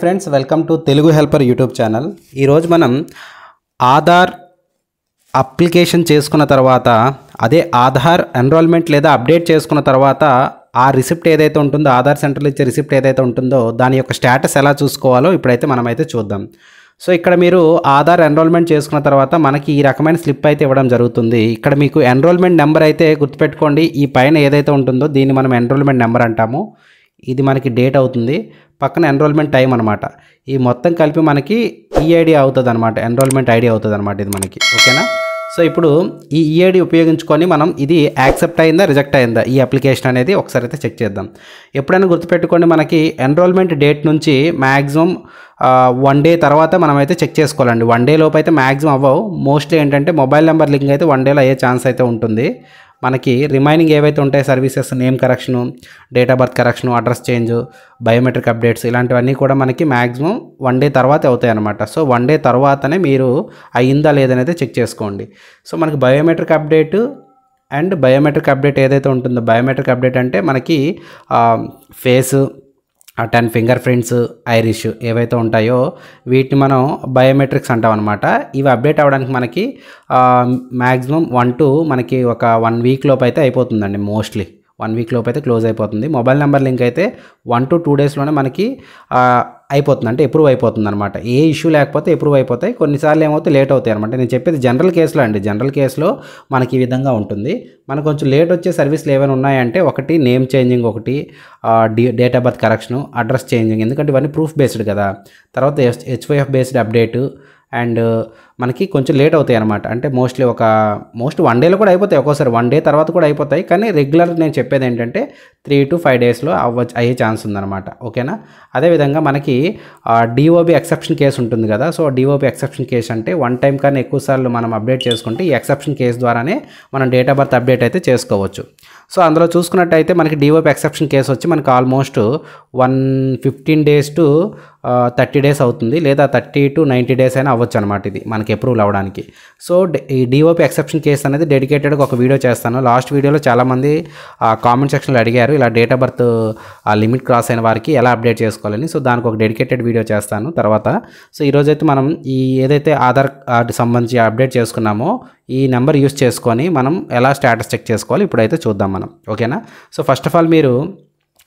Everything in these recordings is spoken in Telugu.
Friends welcome to Telugu helper YouTube channel. ఈరోజు మనం ఆధార్ అప్లికేషన్ చేసుకున్న తర్వాత అదే ఆధార్ ఎన్రోల్మెంట్ లేదా అప్డేట్ చేసుకున్న తర్వాత ఆ రిసిప్ట్ ఏదైతే ఉంటుందో ఆధార్ సెంటర్లో ఇచ్చే రిసిప్ట్ ఏదైతే ఉంటుందో దాని యొక్క స్టేటస్ ఎలా చూసుకోవాలో ఇప్పుడైతే మనమైతే చూద్దాం. సో ఇక్కడ మీరు ఆధార్ ఎన్రోల్మెంట్ చేసుకున్న తర్వాత మనకి ఈ రకమైన స్లిప్ అయితే ఇవ్వడం జరుగుతుంది. ఇక్కడ మీకు ఎన్రోల్మెంట్ నెంబర్ అయితే గుర్తుపెట్టుకోండి, ఈ పైన ఏదైతే ఉంటుందో దీన్ని మనం ఎన్రోల్మెంట్ నెంబర్ అంటాము. ఇది మనకి డేట్ అవుతుంది, పక్కన ఎన్రోల్మెంట్ టైం అనమాట. ఈ మొత్తం కలిపి మనకి ఈఐడి అవుతుంది అనమాట, ఎన్రోల్మెంట్ ఐడి అవుతుంది అనమాట ఇది మనకి. ఓకేనా? సో ఇప్పుడు ఈ ఈఐడి ఉపయోగించుకొని మనం ఇది యాక్సెప్ట్ అయిందా రిజెక్ట్ అయిందా ఈ అప్లికేషన్ అనేది ఒకసారి అయితే చెక్ చేద్దాం. ఎప్పుడైనా గుర్తుపెట్టుకోండి, మనకి ఎన్రోల్మెంట్ డేట్ నుంచి మ్యాక్సిమం 1 డే తర్వాత మనమైతే చెక్ చేసుకోవాలండి. 1 డే లోపు అయితే మ్యాక్సిమం అవ్వవు. మోస్ట్లీ ఏంటంటే మొబైల్ నెంబర్ లింక్ అయితే 1 డేలో అయ్యే ఛాన్స్ అయితే ఉంటుంది. మనకి రిమైనింగ్ ఏవైతే ఉంటాయి services, name correction, date of birth correction, address change, biometric updates ఇలాంటివన్నీ కూడా మనకి మ్యాక్సిమం 1 డే తర్వాత అవుతాయి అనమాట. సో 1 డే తర్వాతనే మీరు అయ్యిందా లేదనేది చెక్ చేసుకోండి. సో మనకి biometric update and biometric update ఏదైతే ఉంటుందో, బయోమెట్రిక్ అప్డేట్ అంటే మనకి ఫేసు, 10 ఫింగర్ ప్రింట్స్, ఐరిష్ ఏవైతే ఉంటాయో వీటిని మనం బయోమెట్రిక్స్ అంటాం అనమాట. ఇవి అప్డేట్ అవ్వడానికి మనకి మ్యాక్సిమం 1 to మనకి ఒక 1 వీక్ లోపు అయితే అయిపోతుందండి. మోస్ట్లీ 1 వీక్ లోపు అయితే క్లోజ్ అయిపోతుంది. మొబైల్ నెంబర్ లింక్ అయితే 1 to 2 డేస్లోనే మనకి అయిపోతుంది, అంటే అప్రూవ్ అయిపోతుంది అనమాట. ఏ ఇష్యూ లేకపోతే అప్రూవ్ అయిపోతాయి. కొన్నిసార్లు ఏమవుతాయి లేట్ అవుతాయి అనమాట. నేను చెప్పేది జనరల్ కేసులో అండి. జనరల్ కేసులో మనకి ఈ విధంగా ఉంటుంది. మనకు కొంచెం లేట్ వచ్చే సర్వీసులు ఏమైనా ఉన్నాయంటే ఒకటి నేమ్ చేంజింగ్, ఒకటి date of birth correction, address changing, ఎందుకంటే ఇవన్నీ ప్రూఫ్ బేస్డ్ కదా. తర్వాత హెచ్వైఎఫ్ బేస్డ్ అప్డేటు అండ్ మనకి కొంచెం లేట్ అవుతాయి అనమాట. అంటే మోస్ట్ 1 డేలో కూడా అయిపోతాయి, ఒక్కోసారి 1 డే తర్వాత కూడా అయిపోతాయి. కానీ రెగ్యులర్ నేను చెప్పేది ఏంటంటే 3 to 5 డేస్లో అయ్యే ఛాన్స్ ఉందన్నమాట. ఓకేనా? అదేవిధంగా మనకి డిఓబి ఎక్సెప్షన్ కేసు ఉంటుంది కదా. సో డిఓబి ఎక్సెప్షన్ కేసు అంటే 1 టైం కన్నా ఎక్కువ సార్లు మనం అప్డేట్ చేసుకుంటే ఈ ఎక్సెప్షన్ కేసు ద్వారానే మనం డేట్ ఆఫ్ బర్త్ అప్డేట్ అయితే చేసుకోవచ్చు. సో అందులో చూసుకున్నట్టయితే మనకి డిఓబి ఎక్సెప్షన్ కేసు వచ్చి మనకి ఆల్మోస్ట్ 15 days to 30 days అవుతుంది, లేదా 30 to 90 days అయినా అవ్వచ్చు అనమాట ఇది మనకి అప్రూవల్ అవ్వడానికి. సో ఈ డిఓపి ఎక్సెప్షన్ కేసు అనేది డెడికేటెడ్గా ఒక వీడియో చేస్తాను. లాస్ట్ వీడియోలో చాలామంది కామెంట్ సెక్షన్లో అడిగారు ఇలా date of birth limit cross అయిన వారికి ఎలా అప్డేట్ చేసుకోవాలని. సో దానికి ఒక డెడికేటెడ్ వీడియో చేస్తాను తర్వాత. సో ఈరోజైతే మనం ఈ ఏదైతే ఆధార్ కార్డు సంబంధించి అప్డేట్ చేసుకున్నామో ఈ నెంబర్ యూస్ చేసుకొని మనం ఎలా స్టేటస్ చెక్ చేసుకోవాలి ఇప్పుడైతే చూద్దాం మనం. ఓకేనా? సో ఫస్ట్ ఆఫ్ ఆల్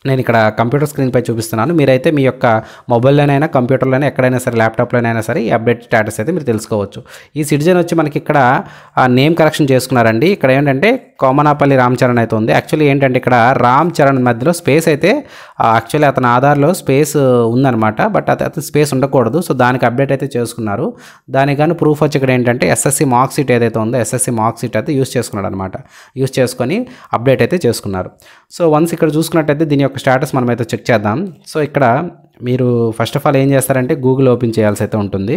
నేను ఇక్కడ కంప్యూటర్ స్క్రీన్పై చూపిస్తున్నాను. మీరైతే మీ యొక్క మొబైల్లోనైనా కంప్యూటర్లోనే ఎక్కడైనా సరే ల్యాప్టాప్లోనైనా సరే ఈ అప్డేట్ స్టేటస్ అయితే మీరు తెలుసుకోవచ్చు. ఈ సిటిజన్ వచ్చి మనకి ఇక్కడ నేమ్ కరెక్షన్ చేసుకున్నారండి. ఇక్కడ ఏంటంటే కోమనాపల్లి రామ్ చరణ్ అయితే ఉంది. యాక్చువల్లీ ఏంటంటే ఇక్కడ రామ్ చరణ్ మధ్యలో స్పేస్ అయితే యాక్చువల్లీ అతని ఆధార్లో స్పేస్ ఉందన్నమాట, బట్ అతని స్పేస్ ఉండకూడదు. సో దానికి అప్డేట్ అయితే చేసుకున్నారు. దానికి కానీ ప్రూఫ్ వచ్చి ఇక్కడ ఏంటంటే ఎస్ఎస్సి మార్క్ షీట్ ఏదైతే ఉందో ఎస్ఎస్సి మార్క్ షీట్ అయితే యూస్ చేసుకున్నాడు అనమాట. యూస్ చేసుకొని అప్డేట్ అయితే చేసుకున్నారు. సో వన్స్ ఇక్కడ చూసుకున్నట్టయితే దీని యొక్క స్టేటస్ మనమైతే చెక్ చేద్దాం. సో ఇక్కడ మీరు ఫస్ట్ ఆఫ్ ఆల్ ఏం చేస్తారంటే గూగుల్ ఓపెన్ చేయాల్సి అయితే ఉంటుంది.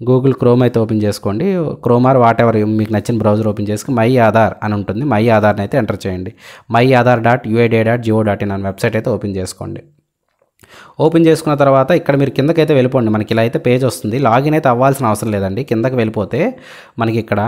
గూగుల్ క్రోమ్ అయితే ఓపెన్ చేసుకోండి. క్రోమ్ ఆర్ వాట్ ఎవర్ మీకు నచ్చిన బ్రౌజర్ ఓపెన్ చేసుకుని మై ఆధార్ అని ఉంటుంది. మై ఆధార్ని అయితే ఎంటర్ చేయండి. myAadhar.uida.go.in అనే వెబ్సైట్ అయితే ఓపెన్ చేసుకోండి. ఓపెన్ చేసుకున్న తర్వాత ఇక్కడ మీరు కిందకైతే వెళ్ళిపోండి. మనకి ఇలా అయితే పేజ్ వస్తుంది. లాగిన్ అయితే అవ్వాల్సిన అవసరం లేదండి. కిందకి వెళ్ళిపోతే మనకి ఇక్కడ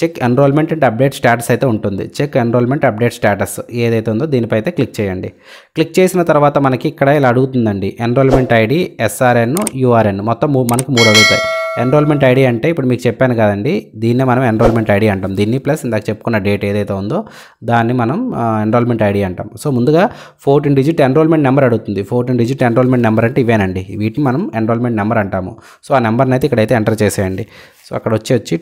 check enrolment and update status అయితే ఉంటుంది. చెక్ ఎన్రోల్మెంట్ అప్డేట్ స్టేటస్ ఏదైతే ఉందో దీనిపై అయితే క్లిక్ చేయండి. క్లిక్ చేసిన తర్వాత మనకి ఇక్కడ ఇలా అడుగుతుందండి ఎన్రోల్మెంట్ ఐడి, ఎస్ఆర్ఎన్, యూఆర్ఎన్ మొత్తం మనకు 3 అడుగుతాయి. ఎన్రోల్మెంట్ ఐడి అంటే ఇప్పుడు మీకు చెప్పాను కదండి, దీన్నే మనం ఎన్రోల్మెంట్ ఐడి అంటాం. దీన్ని ప్లస్ ఇందాక చెప్పుకున్న డేట్ ఏదైతే ఉందో దాన్ని మనం ఎన్రోల్మెంట్ ఐడి అంటాం. సో ముందుగా 14 digit ఎన్రోల్మెంట్ నెంబర్ అడుగుతుంది. 14 digit ఎన్రోల్మెంట్ నెంబర్ అంటే ఇవేనండి, వీటిని మనం ఎన్రోల్మెంట్ నెంబర్ అంటాము. సో ఆ నెంబర్ని అయితే ఇక్కడైతే ఎంటర్ చేసేయండి. సో అక్కడ వచ్చి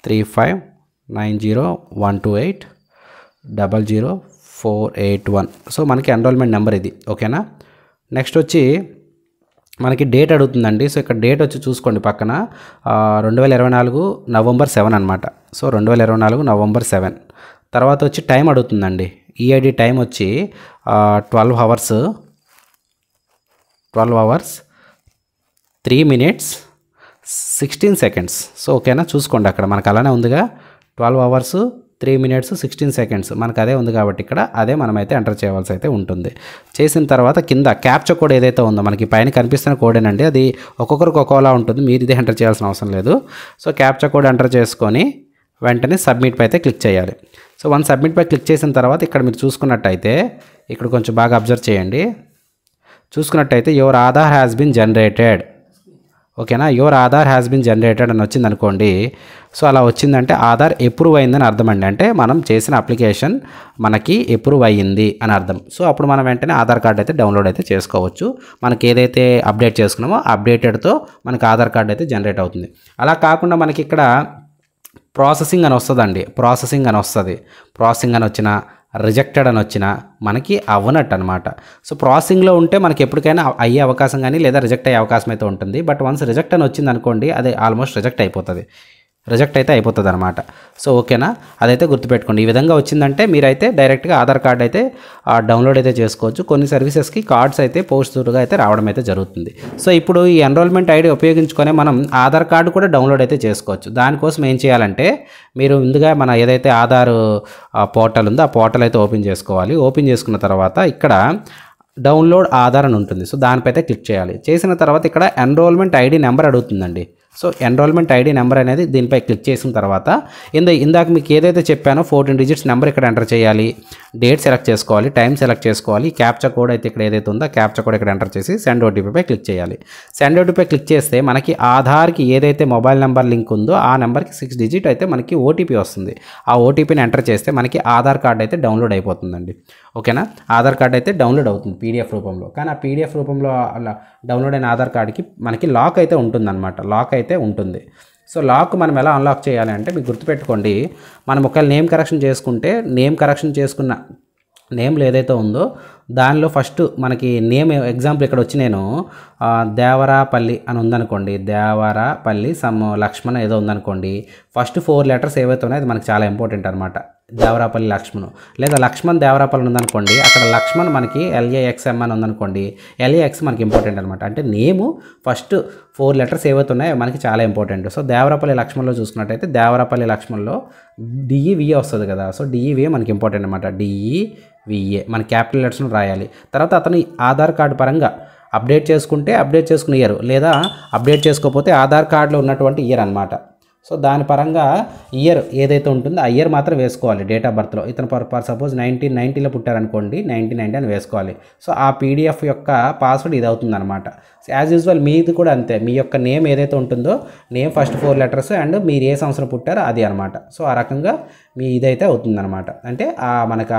29359012800481. సో మనకి ఎన్రోల్మెంట్ నెంబర్ ఇది. ఓకేనా? నెక్స్ట్ వచ్చి మనకి డేట్ అడుగుతుందండి. సో ఇక్కడ డేట్ వచ్చి చూసుకోండి పక్కన 2024 November 7 అనమాట. So 2024 November 7. తర్వాత వచ్చి టైం అడుగుతుందండి. ఈఐడి టైం వచ్చి 12 hours 3 minutes 16 seconds. సో ఓకేనా? చూసుకోండి అక్కడ మనకు అలానే ఉందిగా 12 hours 3 minutes 16 seconds మనకు అదే ఉంది కాబట్టి ఇక్కడ అదే మనమైతే ఎంటర్ చేయవలసి అయితే ఉంటుంది. చేసిన తర్వాత కింద క్యాప్చా కోడ్ ఏదైతే ఉందో మనకి పైన కనిపిస్తున్న కోడేనండి, అది ఒక్కొక్కరికి ఒక్కోలా ఉంటుంది. మీరు ఇదే ఎంటర్ చేయాల్సిన అవసరం లేదు. సో క్యాప్చా కోడ్ ఎంటర్ చేసుకొని వెంటనే సబ్మిట్ పై అయితే క్లిక్ చేయాలి. సో వన్ సబ్మిట్ పై క్లిక్ చేసిన తర్వాత ఇక్కడ మీరు చూసుకున్నట్టయితే ఇక్కడ కొంచెం బాగా అబ్జర్వ్ చేయండి. చూసుకున్నట్టయితే your Aadhaar has been generated. ఓకేనా, your Aadhaar has been generated అని వచ్చింది అనుకోండి. సో అలా వచ్చిందంటే ఆధార్ అప్రూవ్ అయిందని అర్థం అండి. అంటే మనం చేసిన అప్లికేషన్ మనకి అప్రూవ్ అయ్యింది అని అర్థం. సో అప్పుడు మనం వెంటనే ఆధార్ కార్డ్ అయితే డౌన్లోడ్ అయితే చేసుకోవచ్చు. మనకి ఏదైతే అప్డేట్ చేసుకున్నామో అప్డేటెడ్తో మనకి ఆధార్ కార్డ్ అయితే జనరేట్ అవుతుంది. అలా కాకుండా మనకి ఇక్కడ ప్రాసెసింగ్ అని వస్తుందండి. ప్రాసెసింగ్ అని వచ్చినా రిజెక్టెడ్ అని వచ్చినా మనకి అవ్వనట్టు అనమాట. సో ప్రాసెసింగ్లో ఉంటే మనకి ఎప్పటికైనా అయ్యే అవకాశం కానీ లేదా రిజెక్ట్ అయ్యే అవకాశం అయితే ఉంటుంది. బట్ వన్స్ రిజెక్ట్ అని వచ్చింది అనుకోండి, అది ఆల్మోస్ట్ రిజెక్ట్ అయితే అయిపోతుంది అనమాట. సో ఓకేనా, అదైతే గుర్తుపెట్టుకోండి. ఈ విధంగా వచ్చిందంటే మీరైతే డైరెక్ట్గా ఆధార్ కార్డ్ అయితే డౌన్లోడ్ అయితే చేసుకోవచ్చు. కొన్ని సర్వీసెస్కి కార్డ్స్ అయితే పోస్టుగా అయితే రావడం అయితే జరుగుతుంది. సో ఇప్పుడు ఈ ఎన్రోల్మెంట్ ఐడి ఉపయోగించుకొని మనం ఆధార్ కార్డు కూడా డౌన్లోడ్ అయితే చేసుకోవచ్చు. దానికోసం ఏం చేయాలంటే మీరు ముందుగా మన ఏదైతే ఆధార్ పోర్టల్ ఉందో ఆ పోర్టల్ అయితే ఓపెన్ చేసుకోవాలి. ఓపెన్ చేసుకున్న తర్వాత ఇక్కడ డౌన్లోడ్ ఆధార్ అని ఉంటుంది. సో దానిపై అయితే క్లిక్ చేయాలి. చేసిన తర్వాత ఇక్కడ ఎన్రోల్మెంట్ ఐడి నెంబర్ అడుగుతుందండి. సో ఎన్రోల్మెంట్ ఐడి నెంబర్ అనేది దీనిపై క్లిక్ చేసిన తర్వాత ఇందాక మీకు ఏదైతే చెప్పానో 14 డిజిట్స్ నెంబర్ ఇక్కడ ఎంటర్ చేయాలి. డేట్ సెలెక్ట్ చేసుకోవాలి, టైం సెలెక్ట్ చేసుకోవాలి. క్యాప్చా కోడ్ అయితే ఇక్కడ ఏదైతే ఉందో క్యాప్చా కోడ్ ఇక్కడ ఎంటర్ చేసి సెండ్ ఓటీపీపై క్లిక్ చేయాలి. సెండ్ ఓటీపీపై క్లిక్ చేస్తే మనకి ఆధార్కి ఏదైతే మొబైల్ నెంబర్ లింక్ ఉందో ఆ నెంబర్కి 6 డిజిట్ అయితే మనకి ఓటీపీ వస్తుంది. ఆ ఓటీపీని ఎంటర్ చేస్తే మనకి ఆధార్ కార్డ్ అయితే డౌన్లోడ్ అయిపోతుందండి. ఓకేనా, ఆధార్ కార్డ్ అయితే డౌన్లోడ్ అవుతుంది పీడిఎఫ్ రూపంలో. కానీ ఆ పీడిఎఫ్ రూపంలో అలా డౌన్లోడ్ అయిన ఆధార్ కార్డ్కి మనకి లాక్ అయితే ఉంటుందన్నమాట. లాక్ అయితే ఉంటుంది. సో లాక్ మనం ఎలా అన్లాక్ చేయాలి అంటే మీకు గుర్తుపెట్టుకోండి, మనం ఒకవేళ నేమ్ కరెక్షన్ చేసుకున్న నేమ్లో ఏదైతే ఉందో దానిలో ఫస్ట్ మనకి నేమ్ ఎగ్జాంపుల్ ఇక్కడ వచ్చి నేను దేవరాపల్లి అని ఉందనుకోండి, దేవరాపల్లి లక్ష్మణ్ ఏదో ఉందనుకోండి. ఫస్ట్ 4 లెటర్స్ ఏవైతే ఉన్నాయో అది మనకి చాలా ఇంపార్టెంట్ అనమాట. దేవరాపల్లి లక్ష్మణ్, లేదా లక్ష్మణ్ దేవరాపల్లి ఉందనుకోండి, అక్కడ లక్ష్మణ్ మనకి LAXM అని ఉందనుకోండి, LAX మనకి ఇంపార్టెంట్ అనమాట. అంటే నేము ఫస్ట్ 4 లెటర్స్ ఏవైతే ఉన్నాయో మనకి చాలా ఇంపార్టెంట్. సో దేవరాపల్లి లక్ష్మణ్లో చూసుకున్నట్టయితే దేవరాపల్లి లక్ష్మణ్లో DEVA వస్తుంది కదా. సో DEVA మనకి ఇంపార్టెంట్ అనమాట. DEVA మన క్యాపిటల్ లెటర్స్ను రాయాలి. తర్వాత అతని ఆధార్ కార్డు పరంగా అప్డేట్ చేసుకునే ఇయర్, లేదా అప్డేట్ చేసుకోకపోతే ఆధార్ కార్డులో ఉన్నటువంటి ఇయర్ అనమాట. సో దాని పరంగా ఇయర్ ఏదైతే ఉంటుందో ఆ ఇయర్ మాత్రం వేసుకోవాలి. డేట్ ఆఫ్ బర్త్లో ఇతను సపోజ్ 1990లో పుట్టారనుకోండి, 1990 అని వేసుకోవాలి. సో ఆ పీడిఎఫ్ యొక్క పాస్వర్డ్ ఇది అవుతుంది అనమాట. యాజ్ యూజువల్ మీది కూడా అంతే. మీ యొక్క నేమ్ ఏదైతే ఉంటుందో నేమ్ ఫస్ట్ 4 లెటర్స్ అండ్ మీరు ఏ సంవత్సరం పుట్టారో అది అనమాట. సో ఆ రకంగా మీ ఇదైతే అవుతుందన్నమాట. అంటే మనకు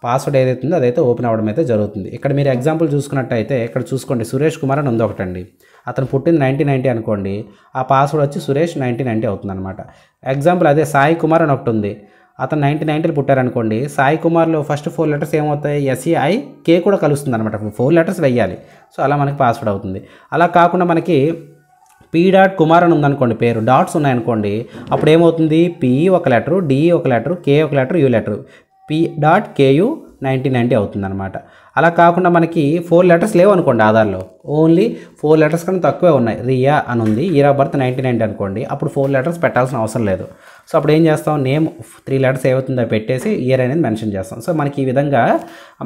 పాస్వర్డ్ ఏదైతే ఉందో అదైతే ఓపెన్ అవ్వడం అయితే జరుగుతుంది. ఇక్కడ మీరు ఎగ్జాంపుల్ చూసుకున్నట్టయితే ఇక్కడ చూసుకోండి, సురేష్ కుమార్ అని ఉంది ఒకటండి. అతను పుట్టింది 1990 అనుకోండి, ఆ పాస్వర్డ్ వచ్చి సురేష్ 1990 అవుతుంది అనమాట. ఎగ్జాంపుల్ అదే సాయి కుమార్ అని ఒకటి ఉంది, అతను 1990లో పుట్టారనుకోండి. సాయి కుమార్లో ఫస్ట్ 4 లెటర్స్ ఏమవుతాయి, SEIK కూడా కలుస్తుంది అనమాట. 4 లెటర్స్ వేయాలి. సో అలా మనకి పాస్వర్డ్ అవుతుంది. అలా కాకుండా మనకి P.కుమార్ అని ఉందనుకోండి, పేరు డాట్స్ ఉన్నాయనుకోండి, అప్పుడు ఏమవుతుంది, P ఒక లెటరు, D ఒక లెటరు, K ఒక లెటరు, U లెటరు, P.KU 1990 అవుతుంది అనమాట. అలా కాకుండా మనకి 4 లెటర్స్ లేవు అనుకోండి ఆధార్లో, ఓన్లీ 4 లెటర్స్ కన్నా తక్కువే ఉన్నాయి. రియా అని ఉంది, ఇయర్ ఆఫ్ బర్త్ 1990 అనుకోండి, అప్పుడు 4 లెటర్స్ పెట్టాల్సిన అవసరం లేదు. సో అప్పుడు ఏం చేస్తాం, నేమ్ 3 లెటర్స్ ఏమవుతుందో పెట్టేసి ఇయర్ అనేది మెన్షన్ చేస్తాం. సో మనకి ఈ విధంగా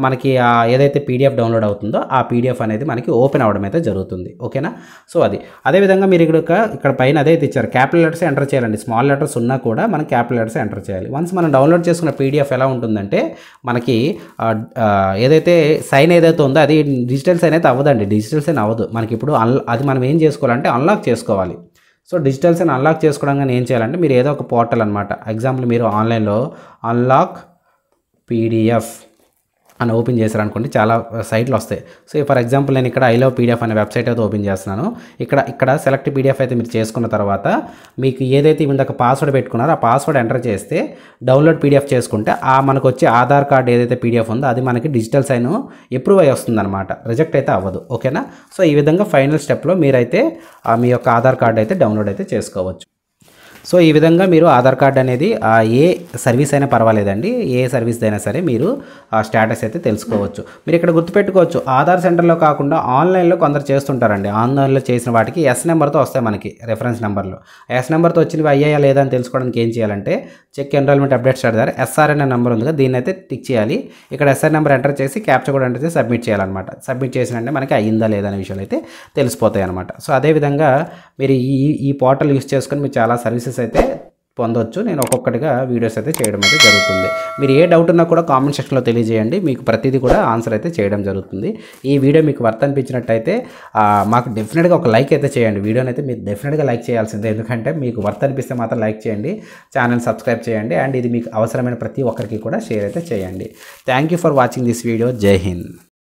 మనకి ఏదైతే పీడిఎఫ్ డౌన్లోడ్ అవుతుందో ఆ పీడిఎఫ్ అనేది మనకి ఓపెన్ అవ్వడం అయితే జరుగుతుంది. ఓకేనా. సో అదేవిధంగా మీరు ఇక్కడ పైన అదైతే ఇచ్చారు, క్యాపిటల్ లెటర్స్ ఎంటర్ చేయాలండి. స్మాల్ లెటర్స్ ఉన్నా కూడా మనం క్యాపిటల్ లెటర్స్ ఎంటర్ చేయాలి. వన్స్ మనం డౌన్లోడ్ చేసుకున్న పీడిఎఫ్ ఎలా ఉంటుందంటే మనకి ఏదైతే సైన్ ఏదైతే ఉందో అది డిజిటల్ సైన్ అయితే అవ్వదండి. డిజిటల్ సైన్ అవ్వదు మనకి. ఇప్పుడు అది మనం ఏం చేసుకోవాలంటే అన్లాక్ చేసుకోవాలి. సో డిజిటల్ సైన్ అన్లాక్ చేసుకోవడానికి ఏం చేయాలంటే మీరు ఏదో ఒక పోర్టల్ అనమాట. ఎగ్జాంపుల్ మీరు ఆన్లైన్లో అన్లాక్ PDF అని ఓపెన్ చేశారనుకోండి, చాలా సైట్లు వస్తాయి. సో ఫర్ ఎగ్జాంపుల్ నేను ఇక్కడ ఐ లవ్ PDF అనే వెబ్సైట్ అయితే ఓపెన్ చేస్తున్నాను. ఇక్కడ సెలెక్ట్ PDF అయితే మీరు చేసుకున్న తర్వాత మీకు ఏదైతే ఇందాక పాస్వర్డ్ పెట్టుకున్నారో ఆ పాస్వర్డ్ ఎంటర్ చేస్తే డౌన్లోడ్ PDF చేసుకుంటే మనకు వచ్చే ఆధార్ కార్డ్ ఏదైతే PDF ఉందో అది మనకి డిజిటల్ సైన్ అప్రూవ్ అయ్యి వస్తుంది అనమాట. రిజెక్ట్ అయితే అవ్వదు. ఓకేనా. సో ఈ విధంగా ఫైనల్ స్టెప్లో మీరైతే మీ యొక్క ఆధార్ కార్డ్ అయితే డౌన్లోడ్ అయితే చేసుకోవచ్చు. సో ఈ విధంగా మీరు ఆధార్ కార్డ్ అనేది ఏ సర్వీస్ అయినా పర్వాలేదండి, ఏ సర్వీస్ అయినా సరే మీరు స్టేటస్ అయితే తెలుసుకోవచ్చు. మీరు ఇక్కడ గుర్తుపెట్టుకోవచ్చు, ఆధార్ సెంటర్లో కాకుండా ఆన్లైన్లో కొందరు చేస్తుంటారండి. ఆన్లైన్లో చేసిన వాటికి S నెంబర్తో వస్తాయి మనకి, రెఫరెన్స్ నెంబర్లో. S నెంబర్తో వచ్చినవి అయ్యాయా లేదా అని తెలుసుకోవడానికి ఏం చేయాలంటే check enrolment update start SR అనే నెంబర్ ఉంది కదా, దీన్ని అయితే టిక్ చేయాలి. ఇక్కడ SR నెంబర్ ఎంటర్ చేసి క్యాప్చా కూడా ఎంటర్ చేసి సబ్మిట్ చేయాలన్నమాట. సబ్మిట్ చేసినంటే మనకి అయ్యిందా లేదా అనే విషయాలు అయితే తెలిసిపోతాయి అనమాట. సో అదేవిధంగా మీరు ఈ పోర్టల్ యూస్ చేసుకొని మీరు చాలా సర్వీసెస్ అయితే పొందొచ్చు. నేను ఒక్కొక్కటిగా వీడియోస్ అయితే చేయడం అయితే జరుగుతుంది. మీరు ఏ డౌట్ ఉన్నా కూడా కామెంట్ సెక్షన్లో తెలియజేయండి. మీకు ప్రతిదీ కూడా ఆన్సర్ అయితే చేయడం జరుగుతుంది. ఈ వీడియో మీకు వర్త్ అనిపించినట్టయితే మాకు డెఫినెట్గా ఒక లైక్ అయితే చేయండి. వీడియోని అయితే మీరు డెఫినెట్గా లైక్ చేయాల్సిందే. ఎందుకంటే మీకు వర్త్ అనిపిస్తే మాత్రం లైక్ చేయండి, ఛానల్ సబ్స్క్రైబ్ చేయండి, అండ్ ఇది మీకు అవసరమైన ప్రతి ఒక్కరికి కూడా షేర్ అయితే చేయండి. Thank you for watching this video. జై హింద్.